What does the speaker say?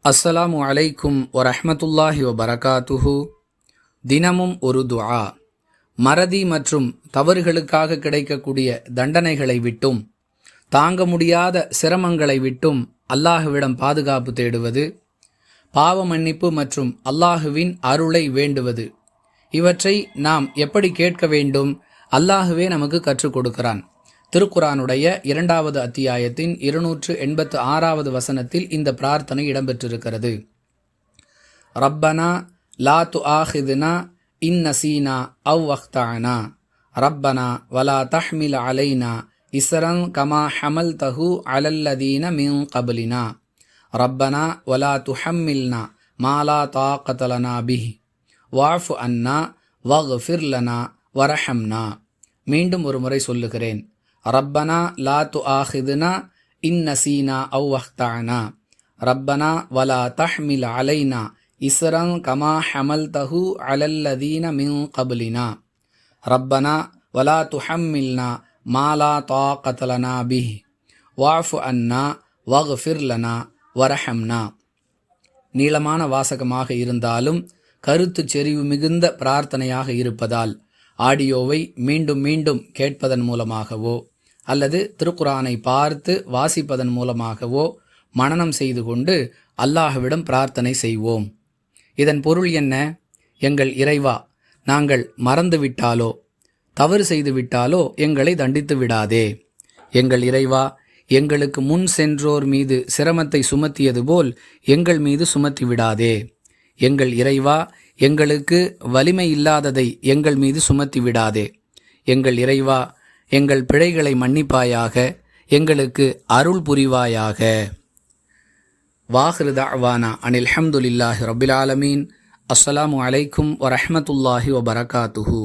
அஸ்ஸலாமு அலைக்கும் வரஹ்மத்துல்லாஹி வபரகாத்துஹு. தினமும் ஒரு துஆ. மறதி மற்றும் தவறுகளுக்காக கிடைக்கக்கூடிய தண்டனைகளை விட்டும் தாங்க முடியாத சிரமங்களை விட்டும் அல்லாஹுவிடம் பாதுகாப்பு தேடுவது, பாவ மன்னிப்பு மற்றும் அல்லாஹுவின் அருளை வேண்டுவது, இவற்றை நாம் எப்படி கேட்க வேண்டும்? அல்லாஹுவே நமக்கு கற்றுக் கொடுக்கிறான். திருக்குரானுடைய 2வது அத்தியாயத்தின் 286வது வசனத்தில் இந்த பிரார்த்தனை இடம்பெற்றிருக்கிறது. ரப்பனா லா துஆஹிதுனா இன் நசீனா அவ் அக்தஅனா ரப்பனா வலா தஹ்மில் அலைனா இஸ்ரன் கமா ஹமல்தஹு அலல்லதீன மின் கப்லினா ரப்பனா வலா துஹம்மில்னா மா லா தாகத லனா பிஹி வஅஃபு அன்னா வக்ஃபிர் லனா வரஹம்னா. மீண்டும் ஒரு முறை சொல்லுகிறேன். ரப்பனா லா துஆஹிதுனா இன் நசீனா அவ் அக்தஅனா ரப்பனா வலா தஹ்மில் அலைனா இஸ்ரன் கமா ஹமல்தஹு அலல்லதீன மின் கப்லினா ரப்பனா வலா துஹம்மில்னா மா லா தாகத லனா பிஹி வஅஃபு அன்னா வக்ஃபிர் லனா வரஹம்னா. நீளமான வாசகமாக இருந்தாலும் கருத்து செறிவு மிகுந்த பிரார்த்தனையாக இருப்பதால் ஆடியோவை மீண்டும் மீண்டும் கேட்பதன் மூலமாகவோ அல்லது திருக்குரானை பார்த்து வாசிப்பதன் மூலமாகவோ மனனம் செய்து கொண்டு அல்லாஹ்விடம் பிரார்த்தனை செய்வோம். இதன் பொருள் என்ன? எங்கள் இறைவா, நாங்கள் மறந்துவிட்டாலோ தவறு செய்துவிட்டாலோ எங்களை தண்டித்து விடாதே. எங்கள் இறைவா, எங்களுக்கு முன் சென்றோர் மீது சிரமத்தை சுமத்தியது போல் எங்கள் மீது சுமத்தி விடாதே. எங்கள் இறைவா, எங்களுக்கு வலிமை இல்லாததை எங்கள் மீது சுமத்தி விடாதே. எங்கள் இறைவா, எங்கள் பிழைகளை மன்னிப்பாயாக, எங்களுக்கு அருள் புரிவாயாக. வாஹிரு தஅவானா அனில் ஹம்துலில்லாஹி ரப்பில் ஆலமீன். அஸ்ஸலாமு அலைக்கும் வரஹ்மத்துல்லாஹி வபரகாத்துஹு.